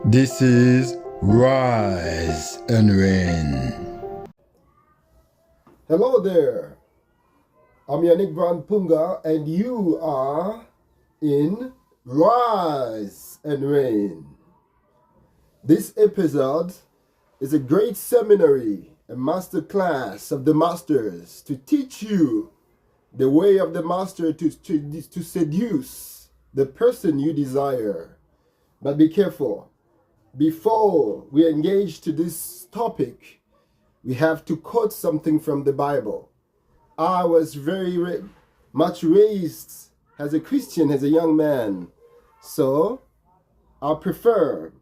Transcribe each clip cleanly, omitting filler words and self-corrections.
This is Rise and Reign. Hello there. I'm Yannick Brown Punga, and you are in Rise and Reign. This episode is a great seminary, a master class of the masters to teach you the way of the master to seduce the person you desire. But be careful. Before we engage to this topic, we have to quote something from the Bible. I was very much raised as a Christian, as a young man. So I prefer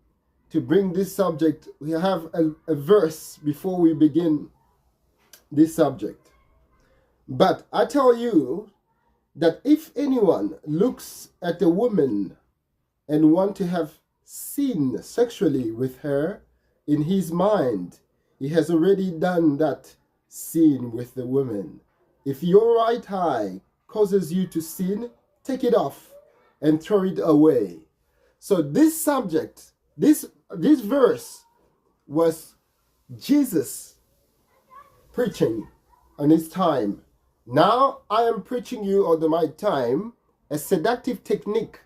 to bring this subject. We have a verse before we begin this subject. But I tell you that if anyone looks at a woman and want to have sin sexually with her, in his mind, he has already done that sin with the woman. If your right eye causes you to sin, take it off and throw it away. So this subject, this verse was Jesus preaching on his time. Now I am preaching you on my time a seductive technique,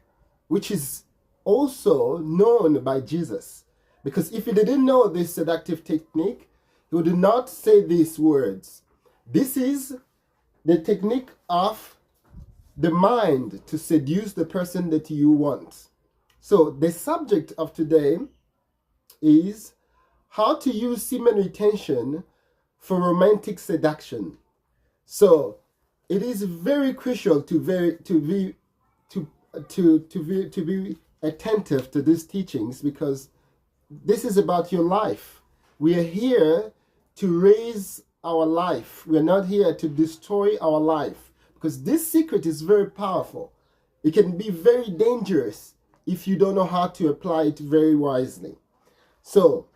which is also known by Jesus. Because if he didn't know this seductive technique, he would not say these words. This is the technique of the mind to seduce the person that you want. So the subject of today is how to use semen retention for romantic seduction. So it is very crucial to be attentive to these teachings, because this is about your life. We are here to raise our life. We are not here to destroy our life, because this secret is very powerful. It can be very dangerous if you don't know how to apply it very wisely. So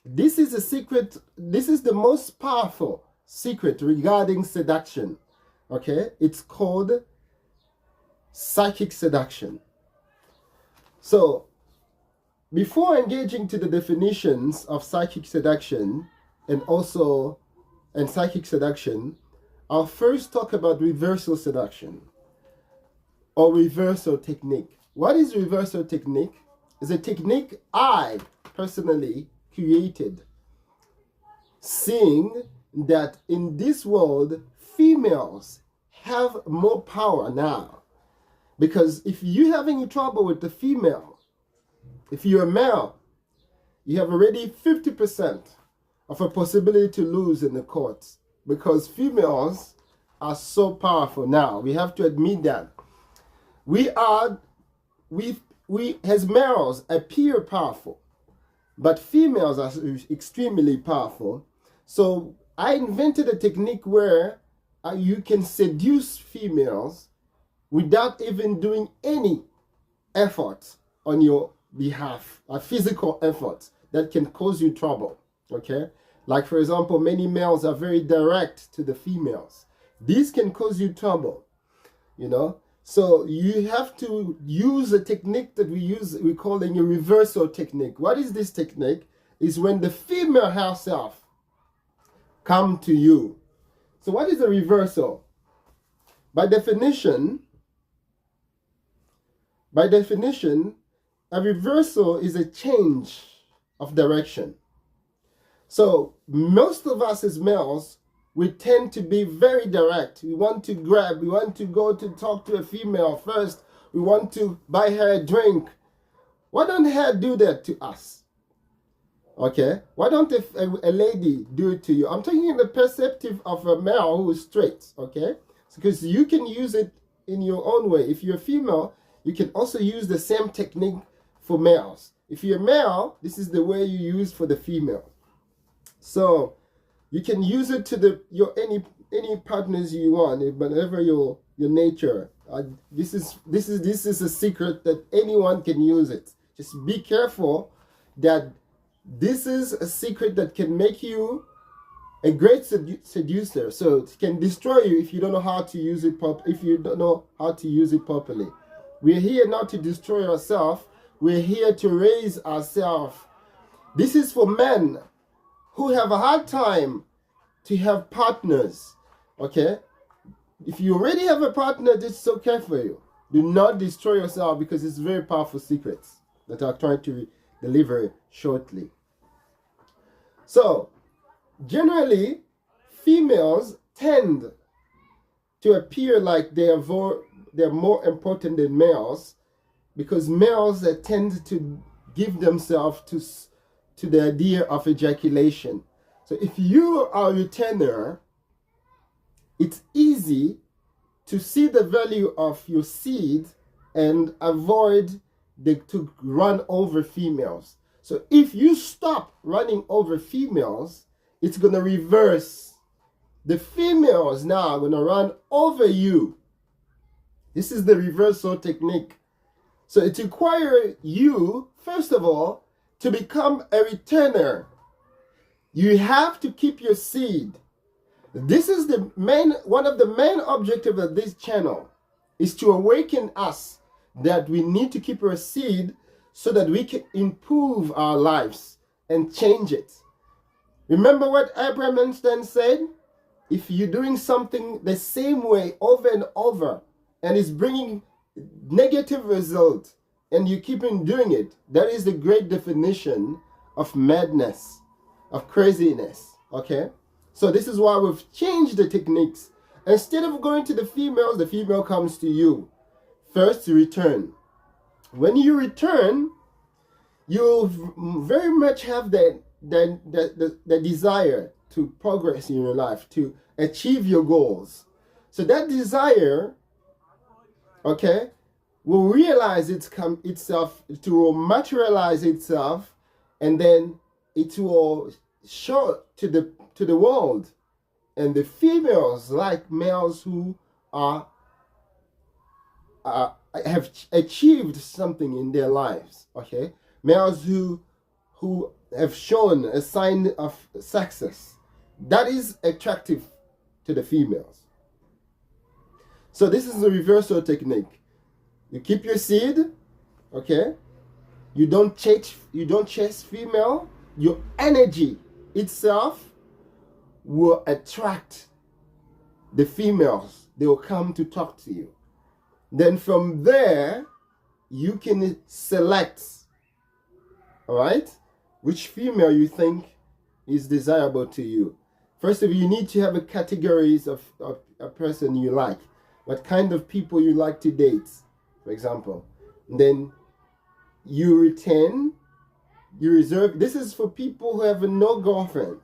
this is a secret. This is the most powerful secret regarding seduction. Okay, it's called psychic seduction. So before engaging to the definitions of psychic seduction and psychic seduction, I'll first talk about reversal seduction or reversal technique. What is reversal technique? It's a technique I personally created, seeing that in this world, females have more power now. Because if you're having trouble with the female, if you're a male, you have already 50% of a possibility to lose in the courts, because females are so powerful now. We have to admit that. We as males appear powerful, but females are extremely powerful. So I invented a technique where you can seduce females without even doing any effort on your behalf, a physical effort that can cause you trouble. Okay, like for example, many males are very direct to the females. This can cause you trouble, so you have to use a technique that we're calling a reversal technique. What is this technique? Is when the female herself come to you. So what is a reversal? By definition, a reversal is a change of direction. So most of us as males, we tend to be very direct. We want to grab, we want to go to talk to a female first. We want to buy her a drink. Why don't her do that to us? Okay? Why don't a lady do it to you? I'm talking in the perspective of a male who is straight, okay? Because you can use it in your own way. If you're a female, you can also use the same technique for males. If you're a male, this is the way you use for the female. So you can use it to any partners you want, whatever your nature. This is a secret that anyone can use it. Just be careful that this is a secret that can make you a great seducer. So it can destroy you if you don't know how to use it properly. We are here not to destroy ourselves. We're here to raise ourselves. This is for men who have a hard time to have partners. Okay? If you already have a partner, this is okay for you. Do not destroy yourself, because it's very powerful secrets that I'm trying to deliver shortly. So, generally, females tend to appear like they're more important than males, because males tend to give themselves to the idea of ejaculation. So if you are a returner, it's easy to see the value of your seed and avoid to run over females. So if you stop running over females, it's going to reverse. The females now are going to run over you. This is the reversal technique. So it requires you, first of all, to become a returner. You have to keep your seed. This is one of the main objectives of this channel, is to awaken us that we need to keep our seed so that we can improve our lives and change it. Remember what Abraham Einstein said? If you're doing something the same way over and over and it's bringing negative results and you keep on doing it, that is the great definition of madness, of craziness. Okay? So this is why we've changed the techniques. Instead of going to the female comes to you. First, you return. When you return, you'll very much have the desire to progress in your life, to achieve your goals. So that desire, okay, will realize itself, it will materialize itself, and then it will show to the world. And the females like males who have achieved something in their lives. Okay, males who have shown a sign of success. That is attractive to the females. So this is the reversal technique. You keep your seed, okay? You don't chase female. Your energy itself will attract the females. They will come to talk to you. Then from there, you can select, all right, which female you think is desirable to you. First of all, you need to have a categories of a person you like. What kind of people you like to date, for example. And then you retain, you reserve. This is for people who have no girlfriend.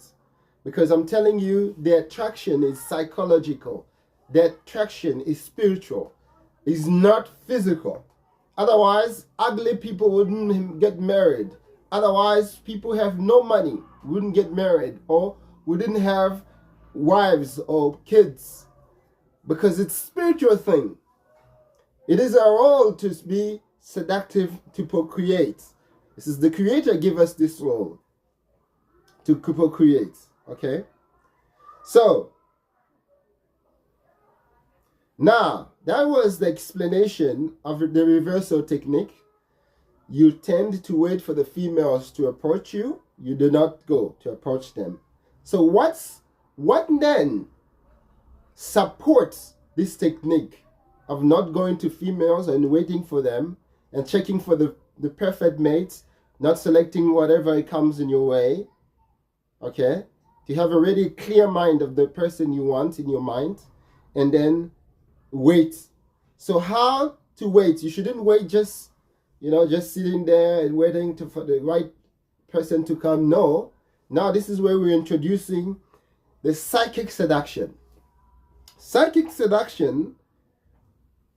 Because I'm telling you, the attraction is psychological. The attraction is spiritual. It's not physical. Otherwise, ugly people wouldn't get married. Otherwise, people who have no money wouldn't get married or wouldn't have wives or kids. Because it's a spiritual thing. It is our role to be seductive, to procreate. This is the Creator give us this role to procreate. Okay? So, now, that was the explanation of the reversal technique. You tend to wait for the females to approach you. You do not go to approach them. So what then supports this technique of not going to females and waiting for them and checking for the perfect mates, not selecting whatever comes in your way? Okay? You have already a clear mind of the person you want in your mind, and then wait. So how to wait? You shouldn't wait just sitting there and waiting for the right person to come. No. Now this is where we're introducing the psychic seduction. Psychic seduction,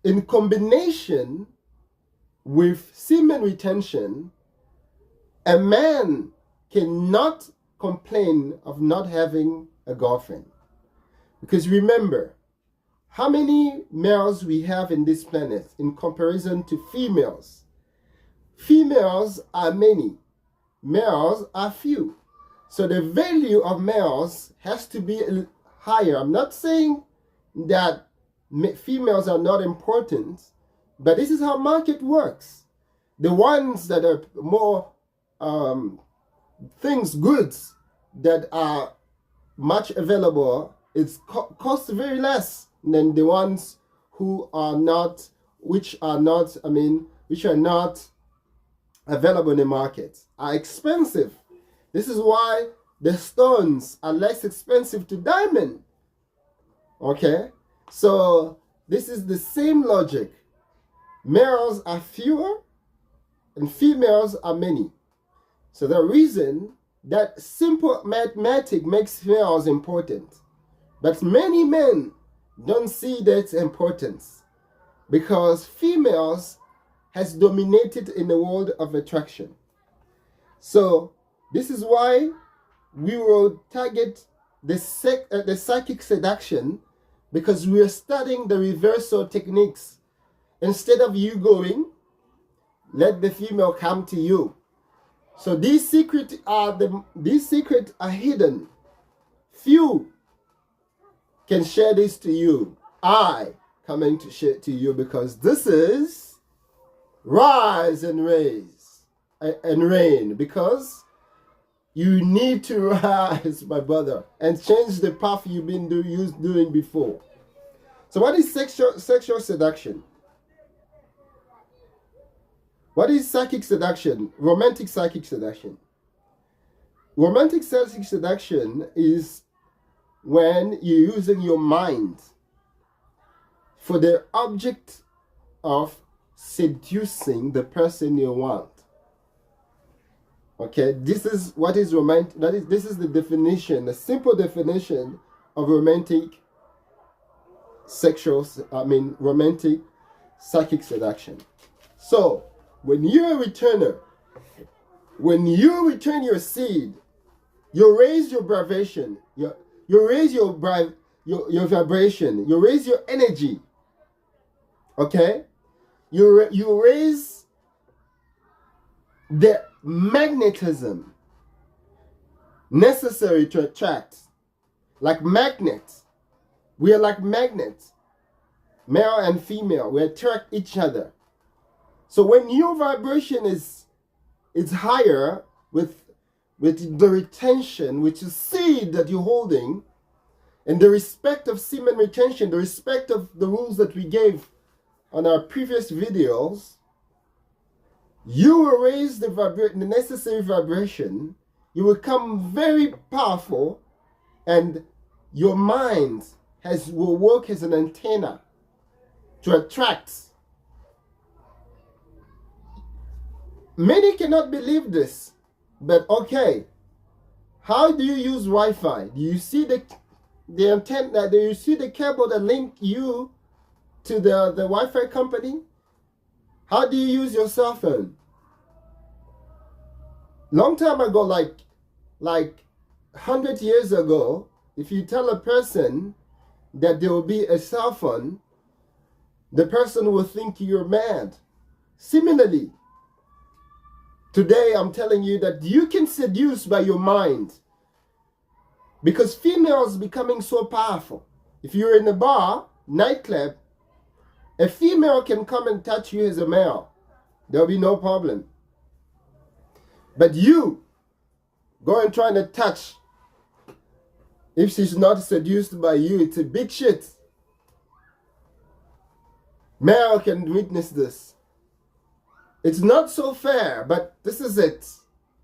in combination with semen retention, a man cannot complain of not having a girlfriend. Because remember, how many males we have in this planet in comparison to females? Females are many, males are few. So the value of males has to be higher. I'm not saying that females are not important, but this is how market works. the ones that are more goods that are much available, it's cost very less than the ones which are not available in the market, are expensive. This is why the stones are less expensive to diamond. Okay, so this is the same logic. Males are fewer and females are many. So the reason that simple mathematics makes females important, but many men don't see that importance because females has dominated in the world of attraction. So this is why we will target the psychic seduction, because we are studying the reversal techniques. Instead of you going, let the female come to you. So these secrets are hidden. Few can share this to you. I coming to share it to you because this is rise and reign, because you need to rise, my brother, and change the path you've been doing before. So what is sexual seduction? What is psychic seduction? Romantic psychic seduction. Romantic psychic seduction is when you're using your mind for the object of seducing the person you want. Okay, this is what is romantic. This is the definition, the simple definition of romantic psychic seduction. So when you're a returner, when you return your seed, you raise your vibration, you raise your vibration, you raise your energy. Okay, you raise the magnetism necessary to attract. Like magnets, we are like magnets, male and female. We attract each other. So when your vibration is higher with the retention, which is seed that you're holding, and the respect of semen retention, the respect of the rules that we gave on our previous videos, you will raise the necessary vibration. You will become very powerful, and your mind will work as an antenna to attract. Many cannot believe this, but okay, how do you use Wi-Fi? Do you see the antenna? Do you see the cable that link you to the Wi-Fi company? How do you use your cell phone? Long time ago, like 100 years ago, if you tell a person that there will be a cell phone, the person will think you're mad. Similarly, today I'm telling you that you can seduce by your mind, because females becoming so powerful. If you're in a bar, nightclub, a female can come and touch you as a male. There'll be no problem. But you go and try to touch. If she's not seduced by you, it's a big shit. Male can witness this. It's not so fair, but this is it.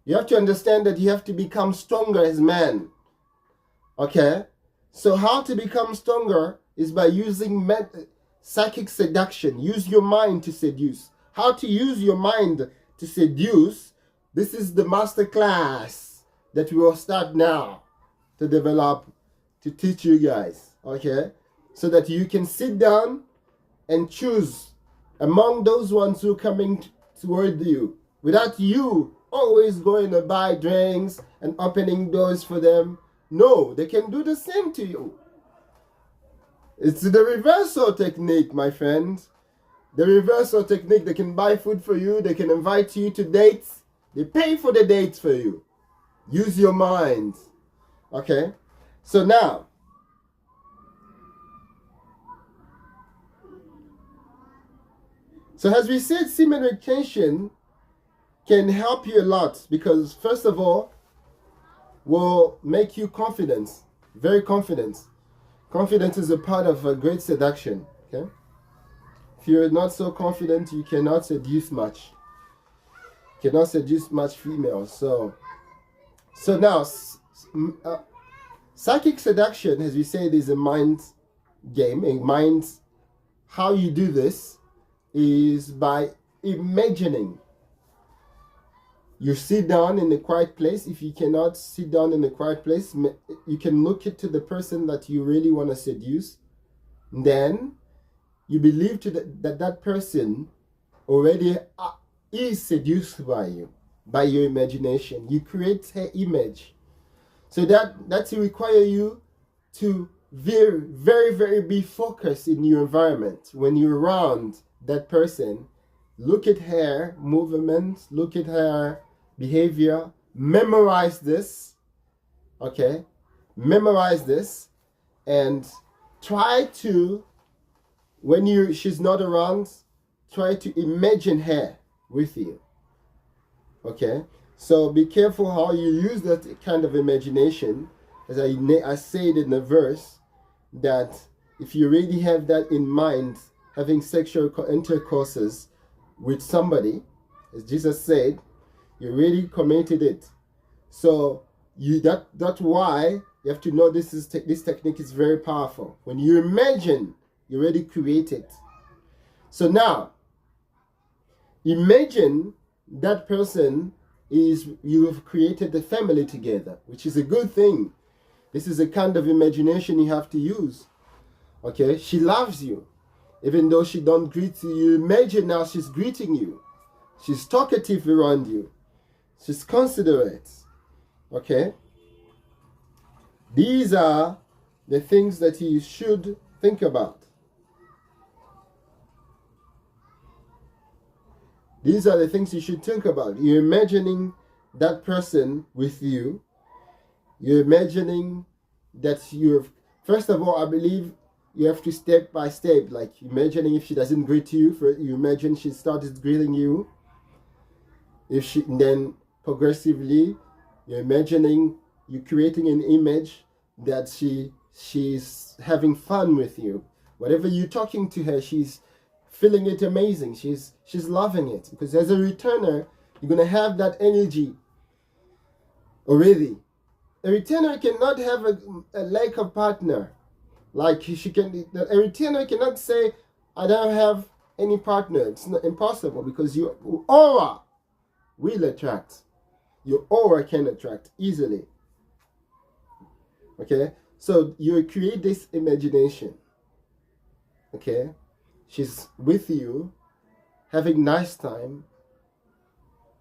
You have to understand that you have to become stronger as man. Okay? So how to become stronger is by using psychic seduction. Use your mind to seduce. How to use your mind to seduce? This is the master class that we will start now to develop, to teach you guys. Okay? So that you can sit down and choose among those ones who are coming toward you, without you always going to buy drinks and opening doors for them. No, they can do the same to you. It's the reversal technique, my friends. The reversal technique. They can buy food for you. They can invite you to dates. They pay for the dates for you. Use your mind. Okay? So now, so as we said, semen retention can help you a lot because, first of all, will make you confident, very confident. Confidence is a part of a great seduction. Okay, if you're not so confident, you cannot seduce much. Cannot seduce much females. So now, psychic seduction, as we said, is a mind game. A mind. How you do this is by imagining. You sit down in a quiet place. If you cannot sit down in a quiet place, you can look into the person that you really want to seduce. Then you believe that person already is seduced by you, by your imagination. You create her image. So that will require you to very, very, very be focused in your environment. When you're around that person, look at her movements, look at her behavior, memorize this, okay? Memorize this and try to, when she's not around, try to imagine her with you, okay? So be careful how you use that kind of imagination. As I said in the verse, that if you really have that in mind, having sexual intercourses with somebody, as Jesus said, you really committed it. So that's why you have to know this technique is very powerful. When you imagine, you already create it. So now, imagine that person you've created a family together, which is a good thing. This is a kind of imagination you have to use. Okay, she loves you. Even though she don't greet you, imagine now she's greeting you. She's talkative around you. She's considerate. Okay? These are the things that you should think about. These are the things you should think about. You're imagining that person with you. You're imagining that first of all, I believe you have to step by step, like imagining if she doesn't greet you, you imagine she started greeting you. Then progressively, you're imagining, you're creating an image that she's having fun with you. Whatever you're talking to her, she's feeling it amazing. She's loving it. Because as a returner, you're going to have that energy already. A returner cannot have a lack of partner. Like a returner cannot say, I don't have any partner. It's not impossible because your aura will attract. Your aura can attract easily. Okay? So you create this imagination. Okay? She's with you, having nice time.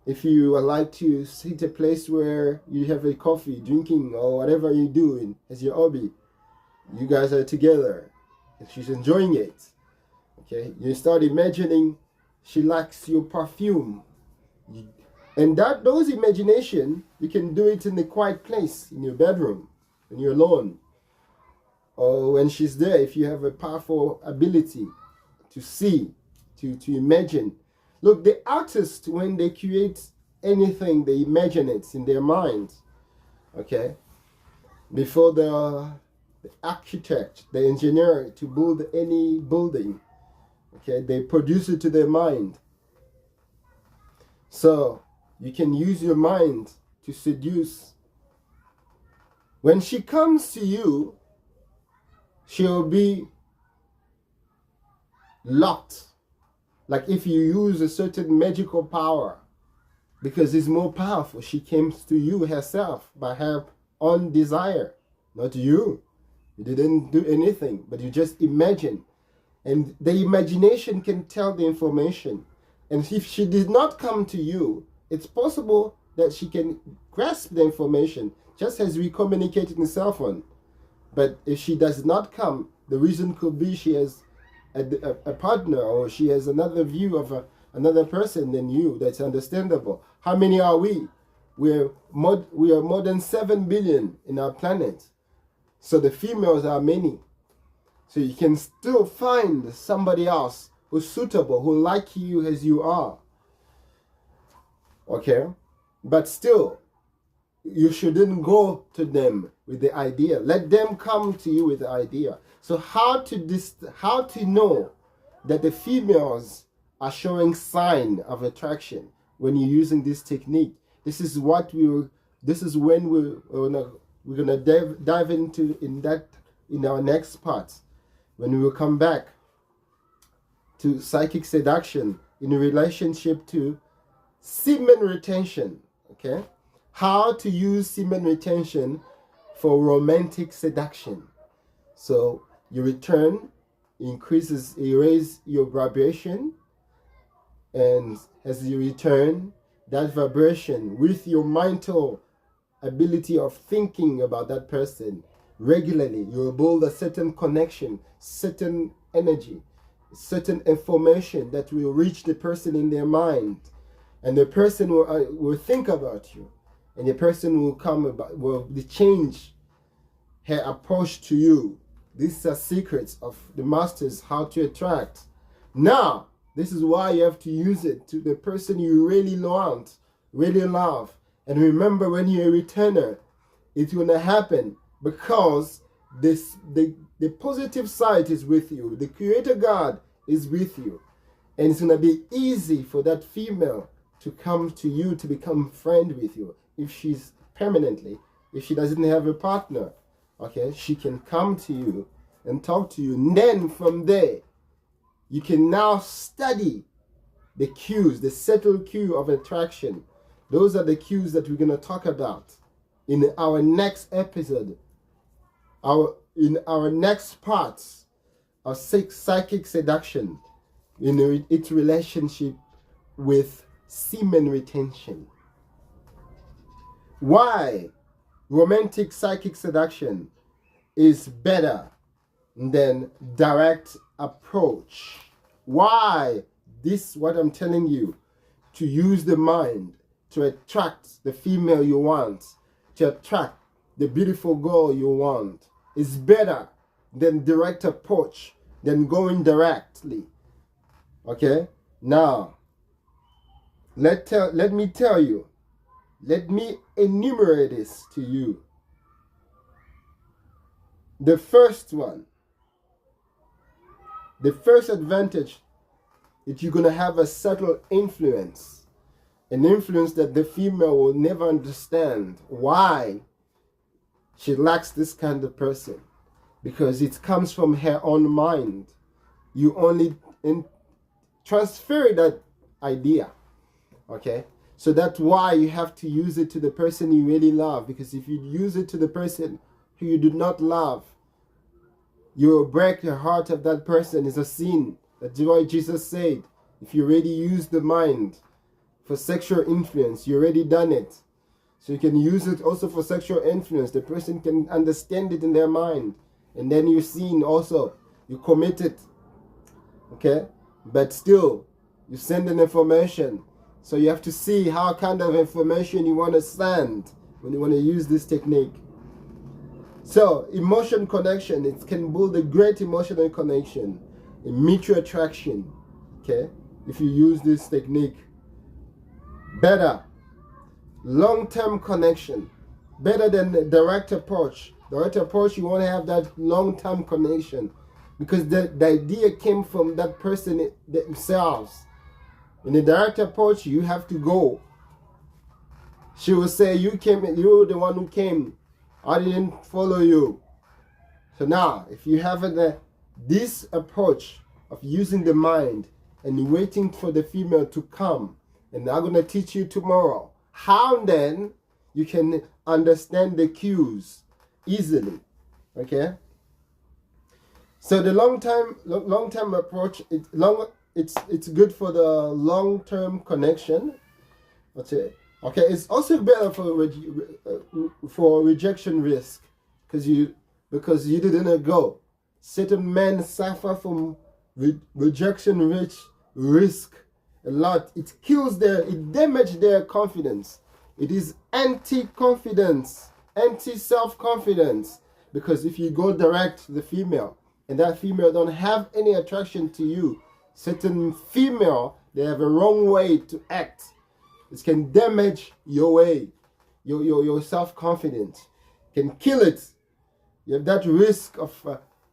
If you would like to sit a place where you have a coffee, drinking, or whatever you're doing as your hobby, you guys are together, and she's enjoying it. Okay, you start imagining she likes your perfume, and those imagination you can do it in a quiet place in your bedroom, when you're alone, or when she's there. If you have a powerful ability to see, to imagine. Look, the artists, when they create anything, they imagine it in their mind. Okay? Before the architect, the engineer, to build any building, okay, they produce it to their mind. So, you can use your mind to seduce. When she comes to you, she'll be locked. Like if you use a certain magical power, because it's more powerful. She comes to you herself by her own desire, not you. You didn't do anything, but you just imagine. And the imagination can tell the information. And if she did not come to you, it's possible that she can grasp the information, just as we communicate in the cell phone. But if she does not come, the reason could be she has a partner, or she has another view of another person than you. That's understandable. How many are we? We are more than 7 billion in our planet. So the females are many. So you can still find somebody else who's suitable, who like you as you are. Okay, but still, you shouldn't go to them with the idea. Let them come to you with the idea. So how to know that the females are showing sign of attraction when you're using this technique? This is what this is when we're gonna dive into in our next part, when we will come back to psychic seduction in relationship to semen retention. Okay, how to use semen retention for romantic seduction. So you return, you raise your vibration, and as you return, that vibration with your mental ability of thinking about that person regularly, you will build a certain connection, certain energy, certain information that will reach the person in their mind, and the person will think about you, and the person will change her approach to you. These are secrets of the masters, how to attract. Now, this is why you have to use it to the person you really want, really love. And remember, when you're a returner, it's going to happen because the positive side is with you. The Creator God is with you. And it's going to be easy for that female to come to you, to become friend with you. If she's permanently, if she doesn't have a partner, okay, she can come to you and talk to you. And then from there, you can now study the cues, the subtle cue of attraction. Those are the cues that we're going to talk about in our next episode, in our next parts of psychic seduction, in its relationship with semen retention. Why romantic psychic seduction is better than direct approach. Why what I'm telling you, to use the mind to attract the female you want, to attract the beautiful girl you want, is better than direct approach, than going directly. Okay? Now, let me tell you, let me enumerate this to you. The first one, the first advantage is you're going to have a subtle influence, an influence that the female will never understand why she lacks this kind of person, because it comes from her own mind. You only transfer that idea, okay? So that's why you have to use it to the person you really love, because if you use it to the person who you do not love, you will break the heart of that person. It's a sin. That's why Jesus said, if you already use the mind for sexual influence, you already done it. So you can use it also for sexual influence. The person can understand it in their mind. And then you sin also. You commit it. Okay? But still, you send an information. So you have to see how kind of information you want to send when you want to use this technique. So, emotion connection, it can build a great emotional connection, a mutual attraction, okay, if you use this technique. Better, long-term connection, better than the direct approach. Direct approach, you want to have that long-term connection, because the idea came from that person themselves. In the direct approach, you have to go. She will say, you were the one who came. I didn't follow you. So now, if you have this approach of using the mind and waiting for the female to come, and I'm going to teach you tomorrow how then you can understand the cues easily. Okay? So the long-term approach, it's good for the long-term connection. Okay, it's also better for rejection risk, because you didn't go. Certain men suffer from rejection risk a lot. It damages their confidence. It is anti-confidence, anti-self-confidence, because if you go direct to the female and that female don't have any attraction to you, certain female, they have a wrong way to act. It can damage your way, your self-confidence, can kill it. You have that risk of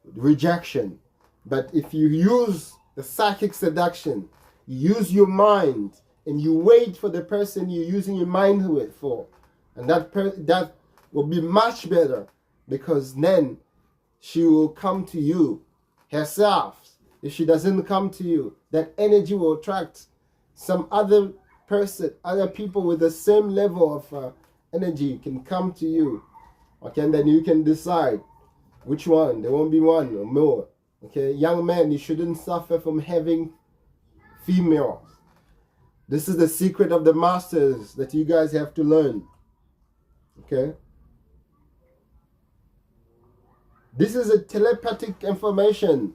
rejection. But if you use the psychic seduction, you use your mind, and you wait for the person you're using your mind for, and that will be much better, because then she will come to you herself. If she doesn't come to you, that energy will attract some other person, other people with the same level of energy can come to you. Okay, and then you can decide which one. There won't be one or more. Okay, young men, you shouldn't suffer from having females. This is the secret of the masters that you guys have to learn. Okay? This is a telepathic information.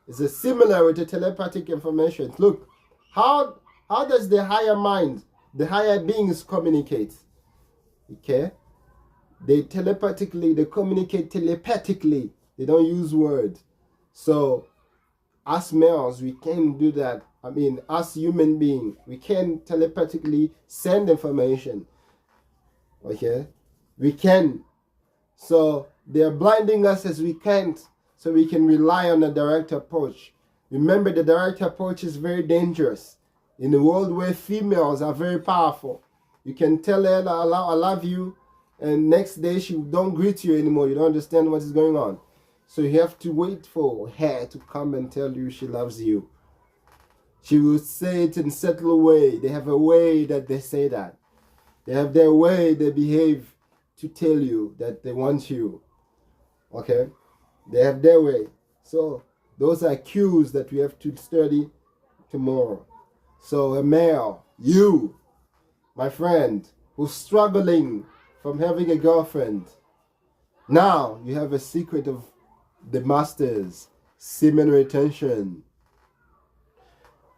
It's a similar with the telepathic information. Look, how does the higher mind, the higher beings communicate? Okay? They communicate telepathically. They don't use words. So, us males, we can do that. I mean, us human beings, we can telepathically send information. Okay? We can. So, they are blinding us as we can't, so we can rely on a direct approach. Remember, the direct approach is very dangerous. In a world where females are very powerful, you can tell her, I love you, and next day she don't greet you anymore. You don't understand what is going on. So you have to wait for her to come and tell you she loves you. She will say it in a subtle way. They have a way that they say that. They have their way they behave to tell you that they want you. Okay? They have their way. So those are cues that we have to study tomorrow. So a male, you, my friend, who's struggling from having a girlfriend, now you have a secret of the masters. Semen retention.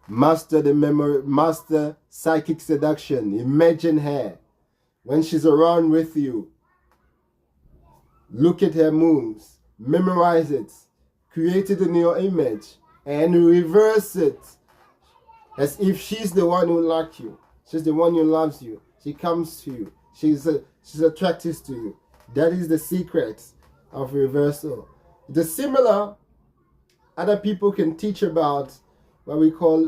Master the memory, master psychic seduction. Imagine her when she's around with you. Look at her moves, memorize it, create it in your image, and reverse it as if she's the one who likes you. She's the one who loves you. She comes to you. She's attracted to you. That is the secret of reversal. The similar, other people can teach about what we call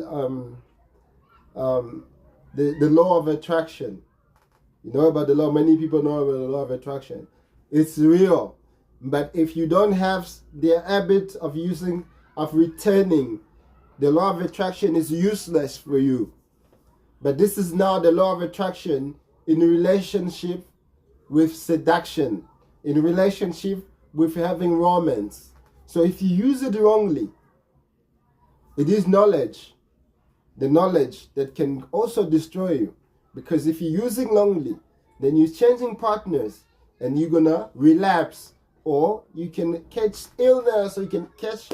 the law of attraction. You know about the law. Many people know about the law of attraction. It's real, but if you don't have the habit of returning, the law of attraction is useless for you. But this is now the law of attraction in relationship with seduction, in relationship with having romance. So if you use it wrongly, it is knowledge, the knowledge that can also destroy you. Because if you're using wrongly, then you're changing partners and you're gonna relapse, or you can catch illness, or you can catch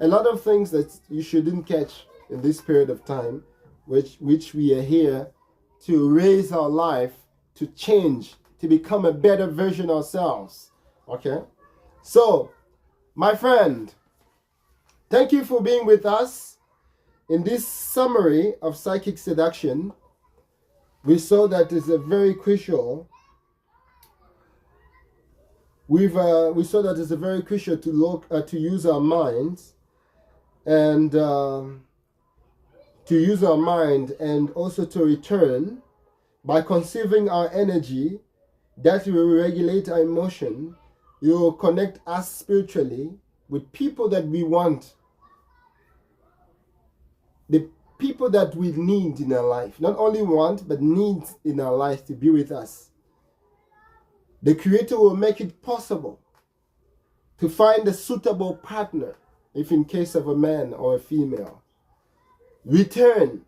a lot of things that you shouldn't catch in this period of time, which we are here to raise our life, to change, to become a better version ourselves. Okay? So, my friend, thank you for being with us in this summary of psychic seduction. We saw that it's a very crucial. We saw that it's a very crucial to use our minds, and also to return by conceiving our energy. That will regulate our emotion. It will connect us spiritually with people that we want, the people that we need in our life. Not only want, but need in our life to be with us. The Creator will make it possible to find a suitable partner, if in case of a man or a female. Return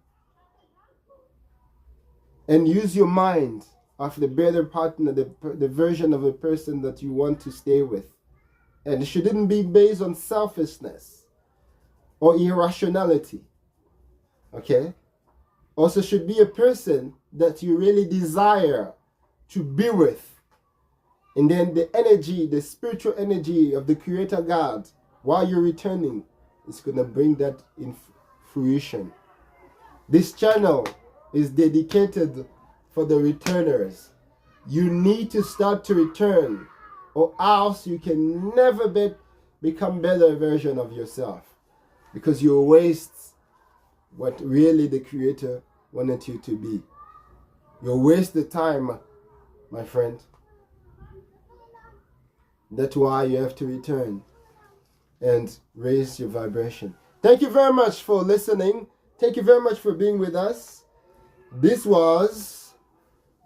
and use your mind of the better partner, the version of a person that you want to stay with. And it shouldn't be based on selfishness or irrationality. Okay? Also should be a person that you really desire to be with. And then the energy, the spiritual energy of the Creator God, while you're returning, is going to bring that in fruition. This channel is dedicated for the returners. You need to start to return, or else you can never become better version of yourself, because you'll waste what really the Creator wanted you to be. You'll waste the time, my friend. That's why you have to return and raise your vibration. Thank you very much for listening. Thank you very much for being with us. This was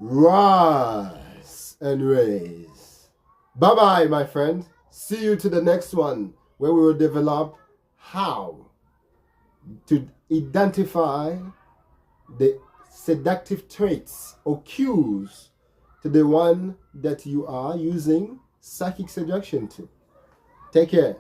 Rise and Raise. Bye-bye, my friend. See you to the next one, where we will develop how to identify the seductive traits or cues to the one that you are using psychic seduction to. Take care.